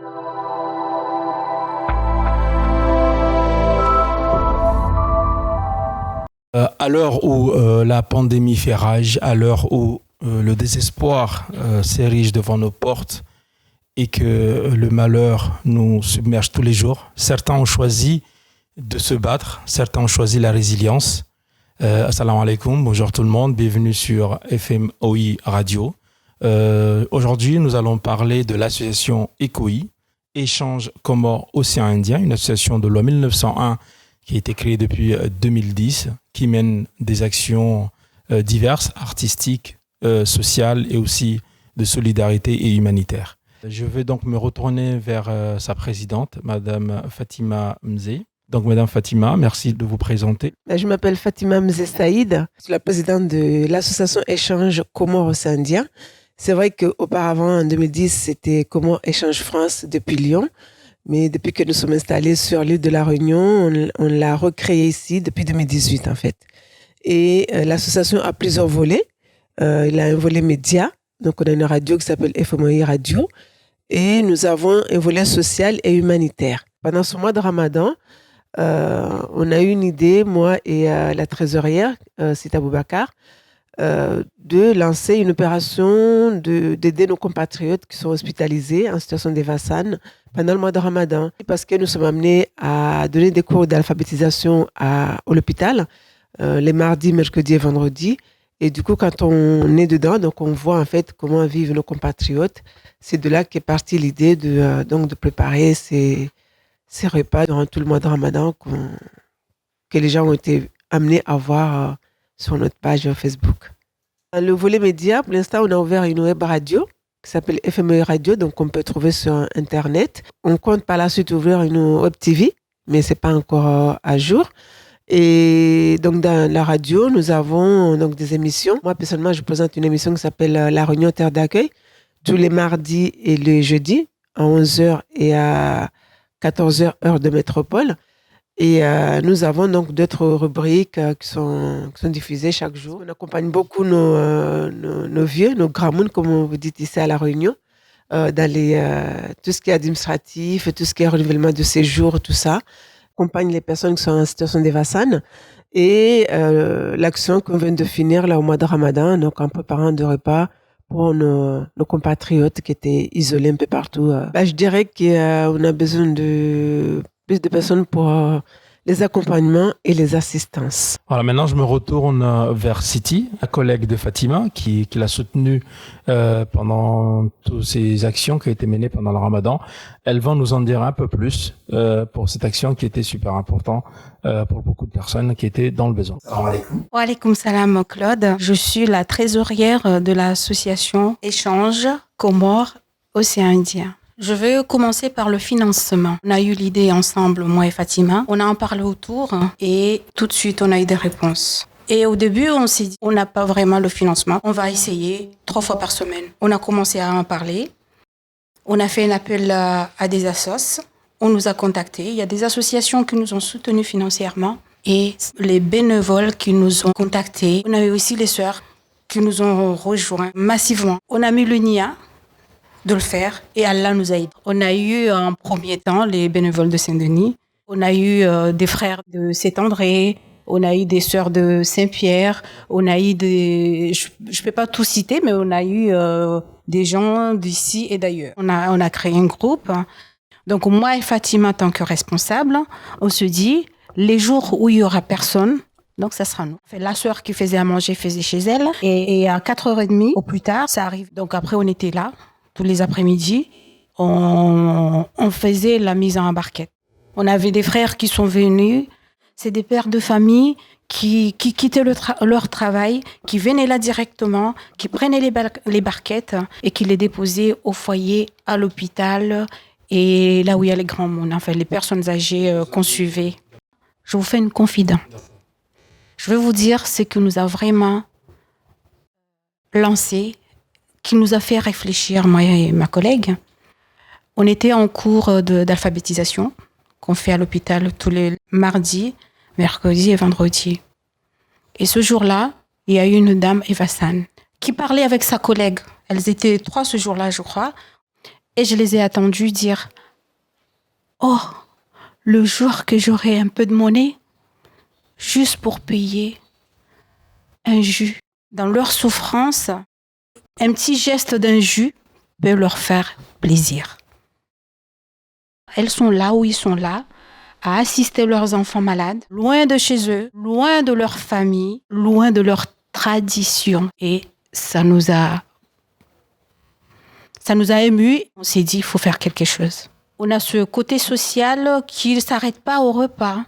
À l'heure où la pandémie fait rage, à l'heure où le désespoir s'érige devant nos portes et que le malheur nous submerge tous les jours, certains ont choisi de se battre, certains ont choisi la résilience. Assalamu alaikum, bonjour tout le monde, bienvenue sur FMOI Radio. Aujourd'hui, nous allons parler de l'association ECOI, Échange Comores-Océan Indien, une association de loi 1901 qui a été créée depuis 2010, qui mène des actions diverses, artistiques, sociales et aussi de solidarité et humanitaire. Je vais donc me retourner vers sa présidente, Madame Fatima Mzee. Donc, Madame Fatima, merci de vous présenter. Je m'appelle Fatima Mzee Saïd, je suis la présidente de l'association Échange Comores-Océan Indien. C'est vrai qu'auparavant, en 2010, c'était Comores Échange France depuis Lyon. Mais depuis que nous sommes installés sur l'île de la Réunion, on l'a recréé ici depuis 2018 en fait. Et l'association a plusieurs volets. Il a un volet média, donc on a une radio qui s'appelle FMOI Radio. Et nous avons un volet social et humanitaire. Pendant ce mois de Ramadan, on a eu une idée, moi et la trésorière, Sita Boubacar, de lancer une opération d'aider nos compatriotes qui sont hospitalisés en situation d'évasan pendant le mois de Ramadan. Parce que nous sommes amenés à donner des cours d'alphabétisation à l'hôpital les mardis, mercredis et vendredis. Et du coup, quand on est dedans, donc on voit en fait comment vivent nos compatriotes. C'est de là qu'est partie l'idée de préparer ces repas durant tout le mois de Ramadan que les gens ont été amenés à voir sur notre page Facebook. Le volet média, pour l'instant, on a ouvert une web radio qui s'appelle FMOI Radio, donc on peut trouver sur Internet. On compte par la suite ouvrir une web TV, mais ce n'est pas encore à jour. Et donc dans la radio, nous avons donc des émissions. Moi, personnellement, je présente une émission qui s'appelle La Réunion Terre d'accueil, tous les mardis et les jeudis, à 11h et à 14h, heure de métropole. Et nous avons donc d'autres rubriques qui sont diffusées chaque jour. On accompagne beaucoup nos vieux, nos grands monde, comme vous dites ici à La Réunion, dans tout ce qui est administratif, tout ce qui est renouvellement de séjour, tout ça. On accompagne les personnes qui sont en situation d'évasan. Et l'action qu'on vient de finir là, au mois de Ramadan, donc en préparant des repas pour nos compatriotes qui étaient isolés un peu partout. Je dirais qu'on a besoin de plus de personnes pour les accompagnements et les assistances. Voilà, maintenant je me retourne vers Siti, la collègue de Fatima, qui l'a soutenue pendant toutes ces actions qui ont été menées pendant le Ramadan. Elle va nous en dire un peu plus pour cette action qui était super importante pour beaucoup de personnes qui étaient dans le besoin. Salam alaikum. Wa alaikum salam, Claude. Je suis la trésorière de l'association Échange Comores-Océan Indien. Je vais commencer par le financement. On a eu l'idée ensemble, moi et Fatima. On a en parlé autour et tout de suite, on a eu des réponses. Et au début, on s'est dit, on n'a pas vraiment le financement. On va essayer 3 fois par semaine. On a commencé à en parler. On a fait un appel à des assos. On nous a contactés. Il y a des associations qui nous ont soutenus financièrement et les bénévoles qui nous ont contactés. On a eu aussi les sœurs qui nous ont rejoints massivement. On a mis le NIA de le faire et Allah nous a aidés. On a eu en premier temps les bénévoles de Saint-Denis, on a eu des frères de Saint-André, on a eu des sœurs de Saint-Pierre, on a eu je peux pas tout citer, mais on a eu des gens d'ici et d'ailleurs. On a créé un groupe. Donc moi et Fatima, en tant que responsable, on se dit les jours où il y aura personne, donc ça sera nous. La sœur qui faisait à manger faisait chez elle et à 4h30 au plus tard, ça arrive. Donc après on était là. Tous les après-midi, on faisait la mise en barquette. On avait des frères qui sont venus. C'est des pères de famille qui quittaient leur travail, qui venaient là directement, qui prenaient les barquettes et qui les déposaient au foyer, à l'hôpital et là où il y a les grands mondes, enfin les personnes âgées qu'on suivait. Je vous fais une confidence. Je vais vous dire ce qui nous a vraiment lancé, qui nous a fait réfléchir, moi et ma collègue. On était en cours d'alphabétisation qu'on fait à l'hôpital tous les mardis, mercredis et vendredis. Et ce jour-là, il y a eu une dame, Eva San, qui parlait avec sa collègue. Elles étaient 3 ce jour-là, je crois. Et je les ai entendus dire « Oh, le jour que j'aurai un peu de monnaie, juste pour payer un jus. » Dans leur souffrance, un petit geste d'un jus peut leur faire plaisir. Elles sont là où ils sont là, à assister leurs enfants malades, loin de chez eux, loin de leur famille, loin de leur tradition. Et ça nous a émus. On s'est dit, il faut faire quelque chose. On a ce côté social qui ne s'arrête pas au repas.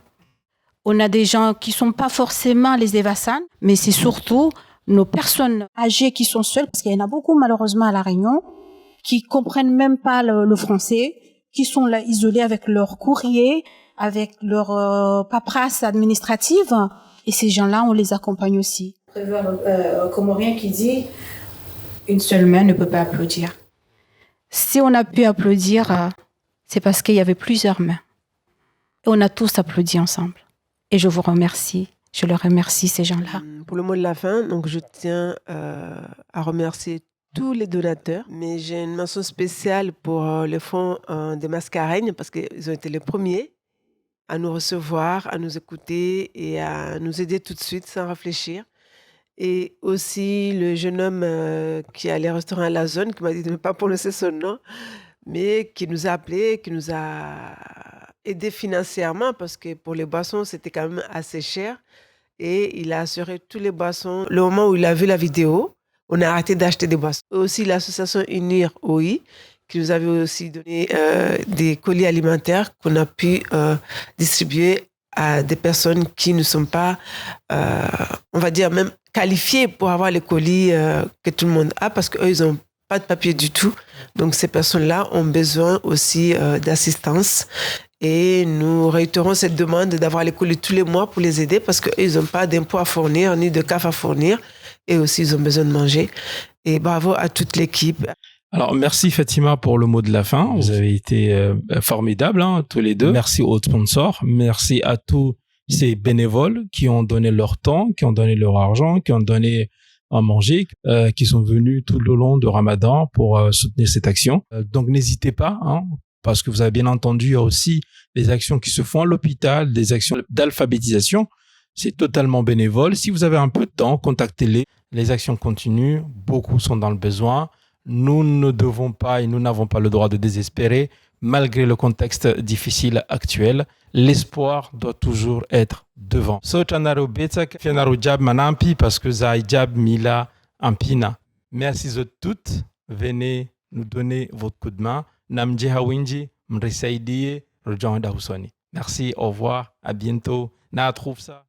On a des gens qui ne sont pas forcément les Evasan, mais c'est surtout nos personnes âgées qui sont seules, parce qu'il y en a beaucoup malheureusement à La Réunion, qui comprennent même pas le français, qui sont là isolés avec leur courrier, avec leur paperasse administrative. Et ces gens-là, on les accompagne aussi. Comorien qui dit « Une seule main ne peut pas applaudir ». Si on a pu applaudir, c'est parce qu'il y avait plusieurs mains. Et on a tous applaudi ensemble. Et je vous remercie. Je leur remercie, ces gens-là. Pour le mot de la fin, donc je tiens à remercier tous les donateurs, mais j'ai une mention spéciale pour le fonds des Mascareignes parce qu'ils ont été les premiers à nous recevoir, à nous écouter et à nous aider tout de suite sans réfléchir. Et aussi le jeune homme qui a les restaurants à la zone, qui m'a dit de ne pas prononcer son nom, mais qui nous a appelés, qui nous a aidés financièrement parce que pour les boissons, c'était quand même assez cher. Et il a assuré tous les boissons. Le moment où il a vu la vidéo, on a arrêté d'acheter des boissons. Aussi l'association Unir OI, qui nous avait aussi donné des colis alimentaires qu'on a pu distribuer à des personnes qui ne sont pas, on va dire, même qualifiées pour avoir les colis que tout le monde a, parce qu'eux, ils n'ont pas de papier du tout. Donc, ces personnes-là ont besoin aussi d'assistance. Et nous réitérons cette demande d'avoir les colis tous les mois pour les aider, parce qu'eux, ils n'ont pas d'impôts à fournir, ni de CAF à fournir. Et aussi, ils ont besoin de manger. Et bravo à toute l'équipe. Alors, merci Fatima pour le mot de la fin. Vous avez été formidables, tous les deux. Merci aux sponsors. Merci à tous ces bénévoles qui ont donné leur temps, qui ont donné leur argent, qui ont donné à manger, qui sont venus tout le long de Ramadan pour soutenir cette action. Donc, n'hésitez pas, parce que vous avez bien entendu, il y a aussi des actions qui se font à l'hôpital, des actions d'alphabétisation. C'est totalement bénévole. Si vous avez un peu de temps, contactez-les. Les actions continuent. Beaucoup sont dans le besoin. Nous ne devons pas et nous n'avons pas le droit de désespérer. Malgré le contexte difficile actuel, l'espoir doit toujours être devant. Parce que Zaïdjab Mila Ampina. Merci à toutes. Venez nous donner votre coup de main. Namji Hawinji, Mrisaidie, Rujanda Husoni. Merci, au revoir, à bientôt. Na trouve ça.